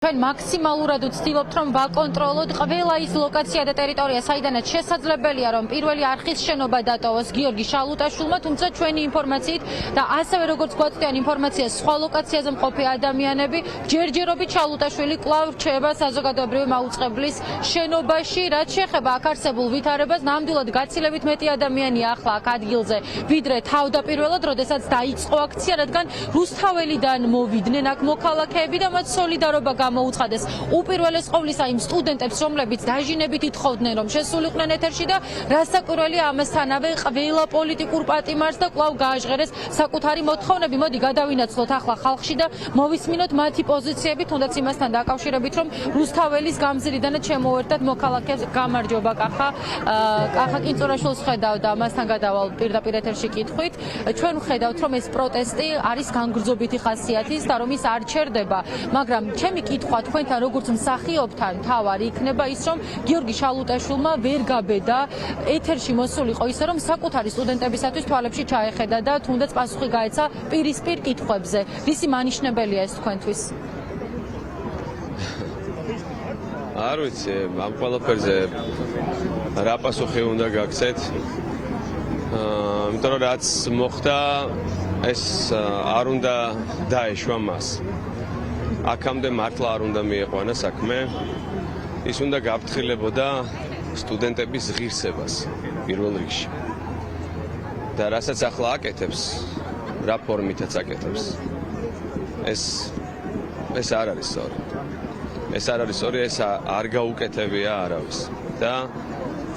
ჩვენ მაქსიმალურად ვცდილობთ რომ ვაკონტროლოთ ყველა ის ლოკაცია და ტერიტორია, საიდანაც შესაძლებელია რომ პირველი არხის შენობა დატოვოს გიორგი შალუტაშვილმა, თუმცა ჩვენი ინფორმაციით და ასევე როგორც გვაწვდიან ინფორმაციას სხვა ლოკაციაზე მყოფი ადამიანები, ჯერჯერობით შალუტაშვილი კვლავ რჩება საზოგადოებრივი მაუწყებლის შენობაში, რაც შეეხება აქ არსებულ ვითარებას, ნამდვილად გაცილებით მეტი ადამიანია ახლა აქ ადგილზე, ვიდრე თავდაპირველად, როდესაც დაიწყო აქცია, რადგან რუსთაველიდან მოვიდნენ აქ მოქალაქეები და მათ სოლიდარობა მოუცხადეს უპირველეს ყოვლისა იმ სტუდენტებს, რომლებიც დაჟინებით ითხოვდნენ, რომ შესულიყვნენ ეთერში და რასაკვირველია ამასთანავე ყველა პოლიტიკურ პატიმარს და კვლავ გააჟღერეს საკუთარი მოთხოვნები. მოდი გადავინაცვლოთ ახლა ხალხში და მოვისმინოთ მათი პოზიციები, თუნდაც იმასთან დაკავშირებით, რომ რუსთაველის გამზირიდანაც შემოერთდათ მოქალაქეებს. გამარჯობა კახა. კახა კინწურაშვილს ხედავ და მასთან გადავალ პირდაპირ ეთერში კითხვით. ჩვენ ვხედავთ, რომ ეს პროტესტი არის განგრძობითი ხასიათის და რომ ის არ ჩერდება, მაგრამ ჩემი კითხვა თქვენთან როგორც მსახიობთან თავარი იქნება ის, რომ გიორგი შალუტაშვილმა ვერ გაბედა ეთერში მოსულიყო ისე, რომ საკუთარი სტუდენტებისათვის თვალებში ჩაეხედა და თუნდაც პასუხი გაეცა პირისპირ კითხვებზე. რისი მანიშნებელია ეს თქვენთვის? არ ვიცი, ამ ყველაფერზე რა პასუხი უნდა გაგცეთ. იმიტომ რომ რაც მოხდა, ეს არ უნდა დაეშვა მას. აქამდე მართლა არ უნდა მიეყვანა საქმე, ის უნდა გაფრთხილებოდა სტუდენტების ღირსებას პირველ რიგში. და რასაც ახლა აკეთებს, რა ფორმითაც აკეთებს, ეს არ არის სწორი. ეს არ არის სწორი, ეს არ გაუკეთებია არავის. და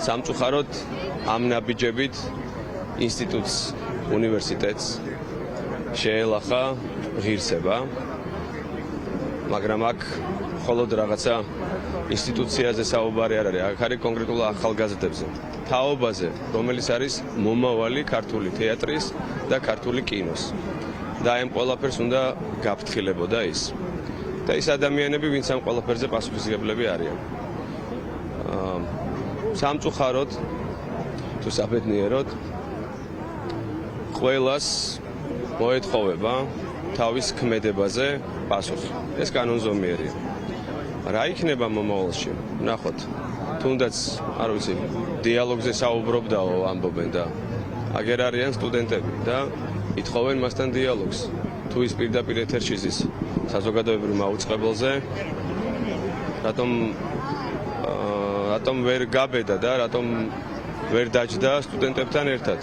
სამწუხაროდ ამ ნაბიჯებით ინსტიტუტს, უნივერსიტეტს შეელახა ღირსება. მაგრამ აქ მხოლოდ რაღაცა ინსტიტუციაზე საუბარი არ არის, აქ არის კონკრეტულად ახალგაზრდებზე, თაობაზე, რომელიც არის მომავალი ქართული თეატრის და ქართული კინოს. და ამ ყველაფერს უნდა გაფრთხილებოდა ის. და ის ადამიანები, ვინც ამ ყველაფერზე პასუხისმგებლები არიან. სამწუხაროდ თუ საბედნიეროდ ყველას მოეთხოვება თავის ქმედებაზე პასუხი. ეს კანონზომიერია. რა იქნება მომავალში? ნახოთ. თუნდაც, არ ვიცი, დიალოგზე საუბრობდაო ამბობენ და აგერ არიან სტუდენტები და ითხოვენ მასთან დიალოგს. თუ ის პირდაპირ ეთერში ზის საზოგადოებრივ მაუწყებელზე, რატომ ვერ გაბედა და რატომ ვერ დაჯდა სტუდენტებთან ერთად?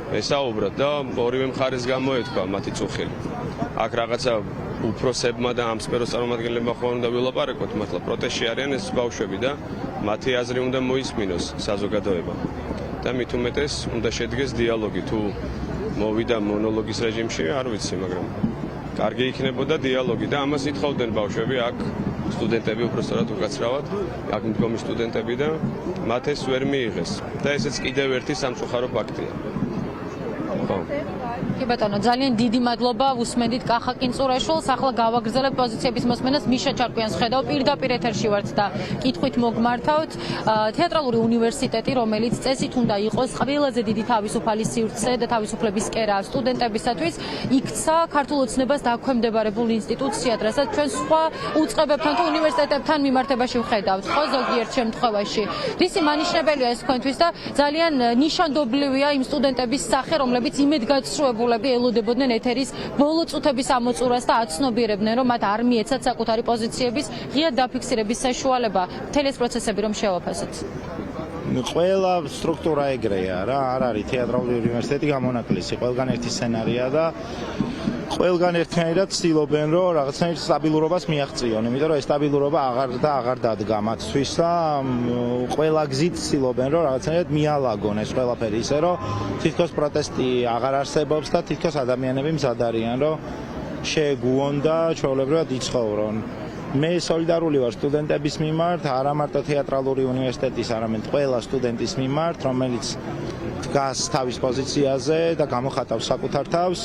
ესაუბროთ და ორივე მხარეს გამოეთქვა მათი წუხილი. აქ რაღაცა უფროსებმა და ამ სფეროს წარმომადგენლებმა ხო უნდა ვილაპარაკოთ, მართლა პროტესტში არიან ეს ბავშვები და მათი აზრი უნდა მოისმინოს საზოგადოებამ. და მით უმეტეს უნდა შედგეს დიალოგი. თუ მოვიდა მონოლოგის რეჟიმში, არ ვიცი, მაგრამ კარგი იქნებოდა დიალოგი და ამას ითხოვდნენ ბავშვები აქ სტუდენტები უბრალოდ უკაცრავად, აქ მდგომი სტუდენტები და მათ ეს ვერ მიიღეს. და ესეც კიდევ ერთი სამწუხარო ფაქტია. კი ბატონო, ძალიან დიდი მადლობა. უსმენდით კახა კინწურაშვილს. ახლა გავაგრძელებ პოზიციების მოსმენას. მიშა ჩარკვიანს ხედავ, პირდაპირ ეთერში ვართ და კითხვით მოგმართავთ. თეატრალური უნივერსიტეტი, რომელიც წესით უნდა იყოს ყველაზე დიდი თავისუფალი სივრცე და თავისუფლების კერა სტუდენტებისათვის, იქცა ქართულ ოცნებას დაქვემდებარებულ ინსტიტუციად, რასაც ჩვენ სხვა უწყებებთან თუ უნივერსიტეტებთან მიმართებაში ვხედავთ, ხო, ზოგიერთ შემთხვევაში. რისი მანიშნებელია ეს თქვენთვის და ძალიან ნიშანდობლივია იმ სტუდენტების სახე, რომლებიც იმედგაცრუებულები ელოდებოდნენ ეთერის ბოლო წუთების ამოწურვას და აცნობიერებდნენ, რომ მათ არ მიეცათ საკუთარი პოზიციების ღია დაფიქსირების საშუალება. მთელი ეს პროცესები რომ შევაფასოთ. ყველა სტრუქტურა ეგრეა რა, არ არის თეატრალური უნივერსიტეტი გამონაკლისი, ყველგან ერთი სცენარია და ყველგან ერთნაირად ცდილობენ, რომ რაღაცნაირ სტაბილურობას მიაღწიონ, იმიტომ რომ ეს სტაბილურობა აღარ დადგა მათთვის და ყველა გზით ცდილობენ, რომ რაღაცნაირად მიალაგონ ეს ყველაფერი ისე, რომ თითქოს პროტესტი აღარ არსებობს და თითქოს ადამიანები მზად არიან, რომ შეეგუონ და ჩვეულებრივად იცხოვრონ. მე სოლიდარული ვარ სტუდენტების მიმართ, არა მარტო თეატრალური უნივერსიტეტის, არამედ ყველა სტუდენტის მიმართ, რომელიც დგას თავის პოზიციაზე და გამოხატავს საკუთარ თავს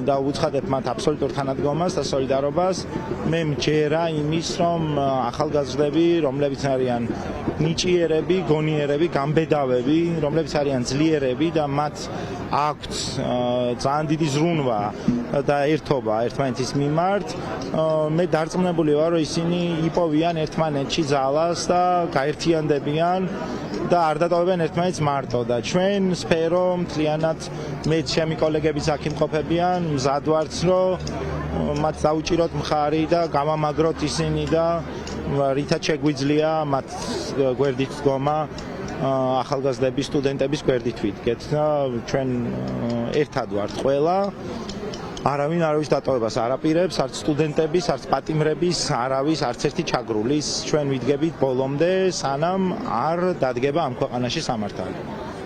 და უცხადებ მათ აბსოლუტურ თანადგომას და სოლიდარობას. მე მჯერა იმის, რომ ახალგაზრდები, რომლებიც არიან ნიჭიერები, გონიერები, გამბედავები, რომლებიც არიან ძლიერები და მათ აქვთ ძალიან დიდი ზრუნვა და ერთობა ერთმანეთის მიმართ, მე დარწმუნებული ვარ, რომ ისინი იპოვიან ერთმანეთში ძალას და გაერთიანდებიან და არ დატოვებენ ერთმანეთს მარტო და ჩვენ სფერო მთლიანად მე ჩემი კოლეგებიც აქ იმყოფებიან, მზად ვართ, რომ მათ დაუჭიროთ მხარი და გამამაგროთ ისინი და რითაც შეგვიძლია მათ გვერდით დგომა ახალგაზრდების, სტუდენტების გვერდით ვიდგეთ და ჩვენ ერთად ვართ ყველა. არავინ არავის დატოვებას არ აპირებს, არც სტუდენტების, არც პატიმრების, არავის არც ერთი ჩაგრულის. ჩვენ ვიდგებით ბოლომდე, სანამ არ დადგება ამ ქვეყანაში სამართალი.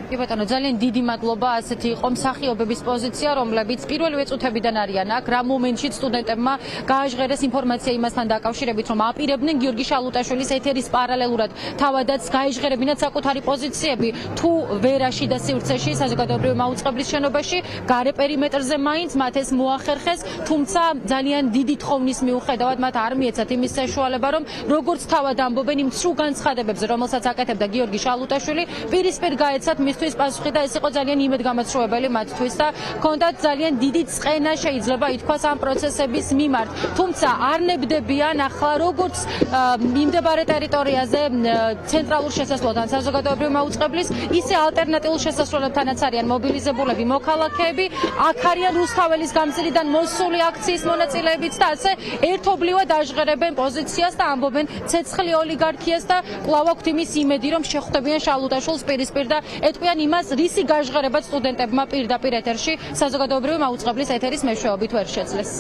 კი ბატონო, ძალიან დიდი მადლობა, ასეთი იყო მსახიობების პოზიცია, რომლებიც პირველივე წუთებიდან არიან აქ, რა მომენტშიც სტუდენტებმა გააჟღერეს ინფორმაცია იმასთან დაკავშირებით, რომ აპირებდნენ გიორგი შალუტაშვილის ეთერის პარალელურად თავადაც გაეჟღერებინათ საკუთარი პოზიციები, თუ ვერაში და სივრცეში, საზოგადოებრივი მაუწყებლის შენობაში, გარე პერიმეტრზე მაინც მათ ეს მოახერხეს, თუმცა ძალიან დიდი თხოვნის მიუხედავად მათ არ მიეცათ იმის საშუალება, რომ როგორც თავად ამბობენ იმ ცრუ განცხადებებზე, რომელსაც აკეთებდა გიორგი შალუტაშვილი, პირისპირ გაეცათ მისთვის პასუხი და ეს იყო ძალიან იმედგამოწვეველი მათთვის და ჰქონდათ ძალიან დიდი წყენა შეიძლება ითქვას ამ პროცესების მიმართ. თუმცა არ ნებდებიან ახლა როგორც მიმდებარე ტერიტორიაზე ცენტრალურ შესასვლელთან საზოგადოებრივი მაუწყებლის, ისე ალტერნატიულ შესასვლელებთანაც არიან მობილიზებულები მოქალაქეები, აქ არიან რუსთაველის გამზირიდან მოსული აქციის მონაწილეებიც და ასე ერთობლივად აჟღერებენ პოზიციას და ამბობენ ცეცხლი ოლიგარქიას და კვლავ აქვთ იმის იმედი, რომ შეხვდებიან შალუტაშვილს პირისპირ და ეტყვიან იმას, რისი გაჟღერებაც სტუდენტებმა პირდაპირ ეთერში საზოგადოებრივი მაუწყებლის ეთერის მეშვეობით ვერ შეძლეს.